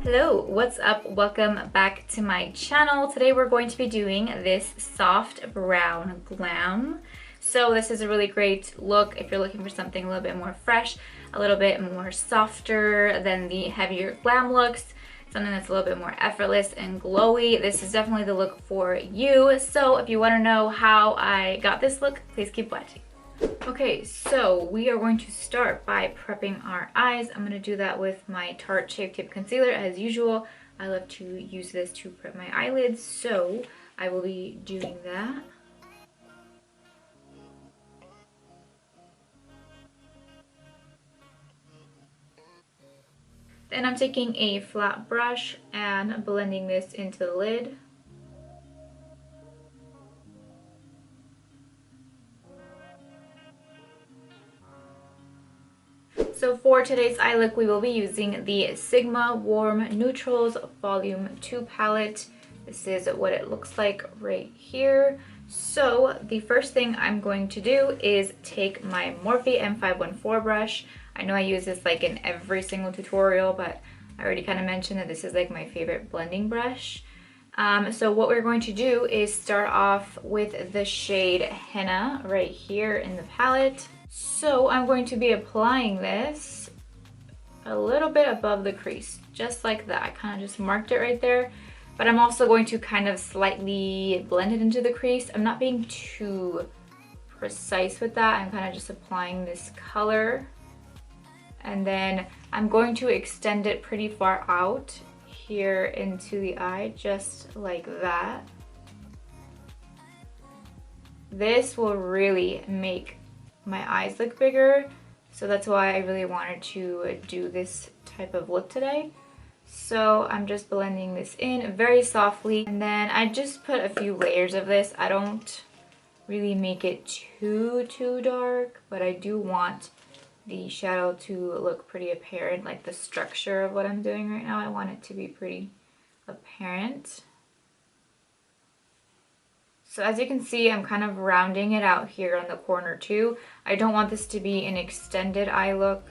Hello, what's up? Welcome back to my channel. Today we're going to be doing this soft brown glam. So this is a really great look if you're looking for something a little bit more fresh, a little bit more softer than the heavier glam looks, something that's a little bit more effortless and glowy. This is definitely the look for you. So if you want to know how I got this look, please keep watching. Okay, so we are going to start by prepping our eyes. I'm going to do that with my Tarte Shape Tape Concealer as usual. I love to use this to prep my eyelids, so I will be doing that. Then I'm taking a flat brush and blending this into the lid. So for today's eye look, we will be using the Sigma Warm Neutrals Volume 2 palette. This is what it looks like right here. So the first thing I'm going to do is take my Morphe M514 brush. I know I use this like in every single tutorial, but I already kind of mentioned that this is like my favorite blending brush. So what we're going to do is start off with the shade Henna right here in the palette. So I'm going to be applying this a little bit above the crease, just like that. I kind of just marked it right there, but I'm also going to kind of slightly blend it into the crease. I'm not being too precise with that. I'm kind of just applying this color, and then I'm going to extend it pretty far out here into the eye, just like that. This will really make my eyes look bigger, so that's why I really wanted to do this type of look today. So I'm just blending this in very softly, and then I just put a few layers of this. I don't really make it too dark, but I do want the shadow to look pretty apparent, like the structure of what I'm doing right now. I want it to be pretty apparent. So as you can see, I'm kind of rounding it out here on the corner too. I don't want this to be an extended eye look.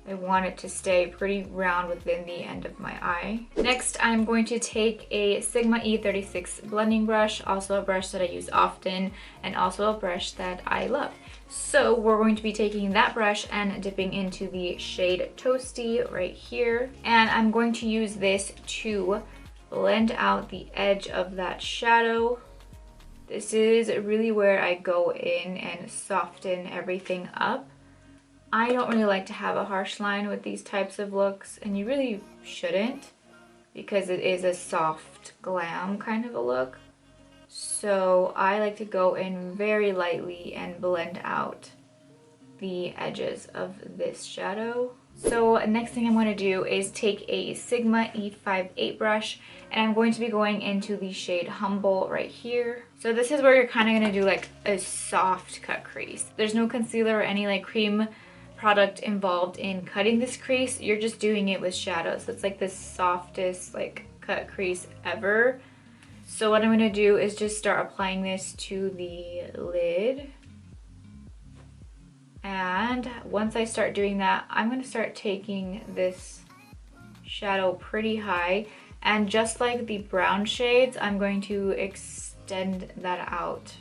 I want it to stay pretty round within the end of my eye. Next, I'm going to take a Sigma E36 blending brush, also a brush that I use often, and also a brush that I love. So we're going to be taking that brush and dipping into the shade Toasty right here. And I'm going to use this to blend out the edge of that shadow. This is really where I go in and soften everything up. I don't really like to have a harsh line with these types of looks, and you really shouldn't, because it is a soft glam kind of a look. So I like to go in very lightly and blend out the edges of this shadow. So next thing I'm going to do is take a Sigma E58 brush, and I'm going to be going into the shade Humble right here. So this is where you're kind of going to do like a soft cut crease. There's no concealer or any like cream product involved in cutting this crease. You're just doing it with shadows. So it's like the softest like cut crease ever. So what I'm going to do is just start applying this to the lid. And once I start doing that, I'm going to start taking this shadow pretty high, and just like the brown shades, I'm going to extend that out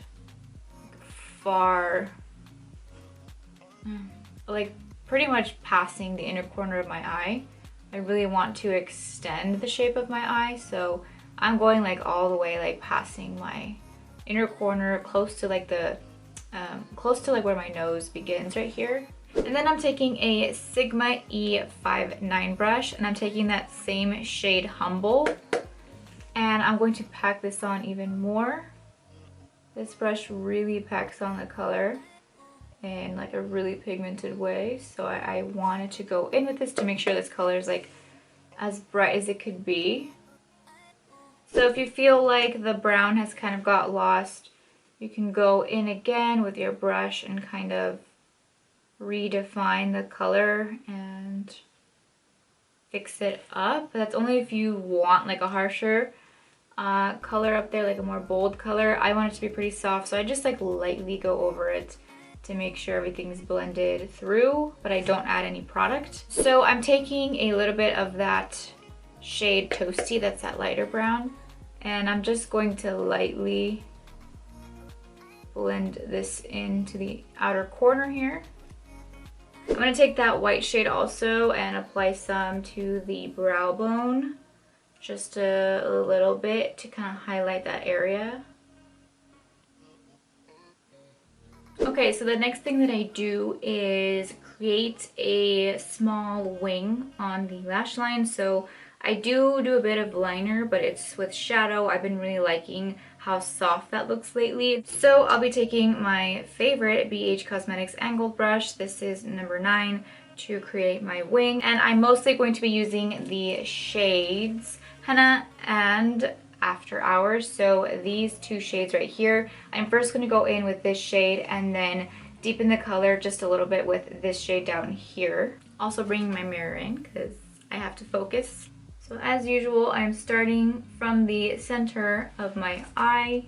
far, like pretty much passing the inner corner of my eye. I really want to extend the shape of my eye, so I'm going like all the way, like passing my inner corner, close to like the close to like where my nose begins right here. And then I'm taking a Sigma E59 brush, and I'm taking that same shade Humble, and I'm going to pack this on even more. This brush really packs on the color in like a really pigmented way, so I wanted to go in with this to make sure this color is like as bright as it could be. So if you feel like the brown has kind of got lost, you can go in again with your brush and kind of redefine the color and fix it up. But that's only if you want like a harsher color up there, like a more bold color. I want it to be pretty soft, so I just like lightly go over it to make sure everything's blended through, but I don't add any product. So I'm taking a little bit of that shade Toasty, that's that lighter brown, and I'm just going to lightly blend this into the outer corner here. I'm going to take that white shade also and apply some to the brow bone, just a little bit to kind of highlight that area. Okay, so the next thing that I do is create a small wing on the lash line. So I do a bit of liner, but it's with shadow. I've been really liking how soft that looks lately. So I'll be taking my favorite BH Cosmetics angled brush. This is number 9 to create my wing. And I'm mostly going to be using the shades Henna and After Hours. So these two shades right here. I'm first going to go in with this shade and then deepen the color just a little bit with this shade down here. Also bringing my mirror in because I have to focus. So as usual, I'm starting from the center of my eye.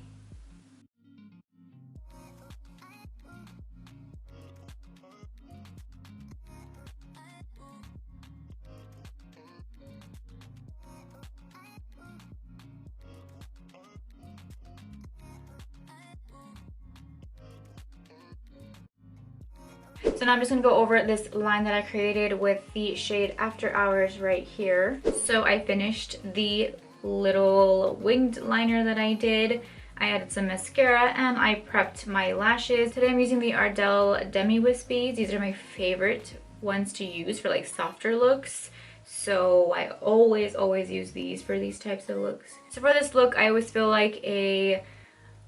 So now I'm just going to go over this line that I created with the shade After Hours right here. So I finished the little winged liner that I did. I added some mascara and I prepped my lashes. Today I'm using the Ardell Demi Wispies. These are my favorite ones to use for like softer looks. So I always use these for these types of looks. So for this look, I always feel like a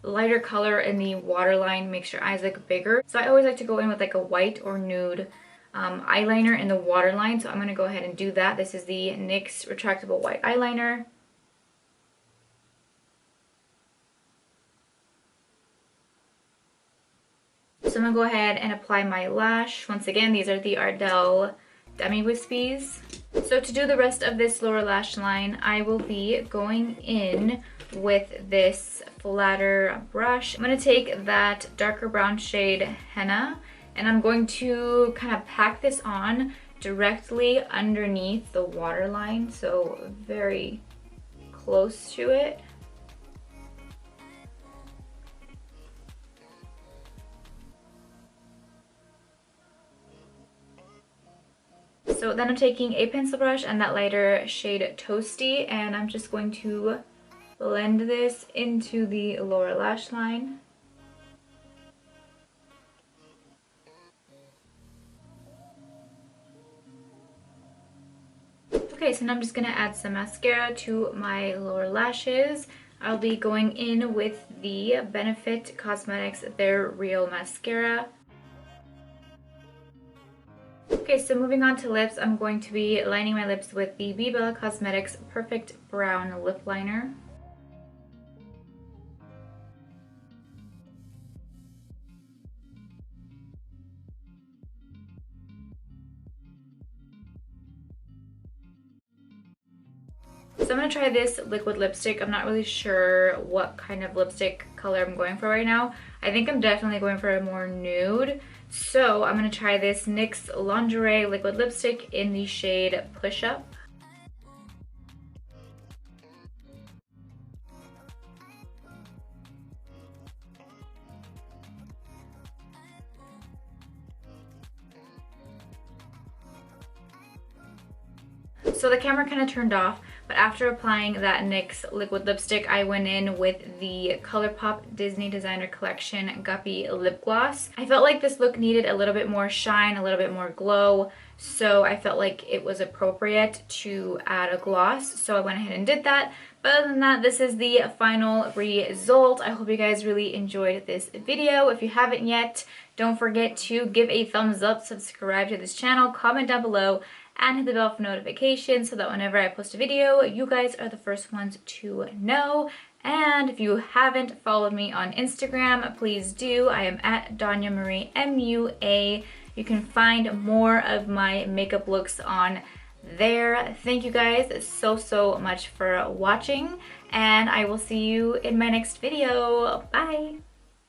lighter color in the waterline makes your eyes look bigger. So I always like to go in with like a white or nude eyeliner in the waterline. So I'm going to go ahead and do that. This is the NYX retractable white eyeliner. So I'm going to go ahead and apply my lash. Once again, these are the Ardell Demi Wispies. So to do the rest of this lower lash line, I will be going in with this flatter brush. I'm going to take that darker brown shade Henna and I'm going to kind of pack this on directly underneath the waterline, so very close to it. So then I'm taking a pencil brush and that lighter shade Toasty and I'm just going to blend this into the lower lash line. Okay, so now I'm just going to add some mascara to my lower lashes. I'll be going in with the Benefit Cosmetics Their Real Mascara. Okay, so moving on to lips, I'm going to be lining my lips with the Bebella Cosmetics Perfect Brown Lip Liner. So I'm going to try this liquid lipstick. I'm not really sure what kind of lipstick color I'm going for right now. I think I'm definitely going for a more nude. So I'm going to try this NYX Lingerie liquid lipstick in the shade Push Up. So the camera kind of turned off, but after applying that NYX liquid lipstick, I went in with the ColourPop Disney Designer Collection Guppy Lip Gloss. I felt like this look needed a little bit more shine, a little bit more glow, so I felt like it was appropriate to add a gloss, so I went ahead and did that. But other than that, this is the final result. I hope you guys really enjoyed this video. If you haven't yet, don't forget to give a thumbs up, subscribe to this channel, comment down below, and hit the bell for notifications so that whenever I post a video, you guys are the first ones to know. And if you haven't followed me on Instagram, please do. I am at daniammumtaz. You can find more of my makeup looks on there. Thank you guys so much for watching, and I will see you in my next video. Bye!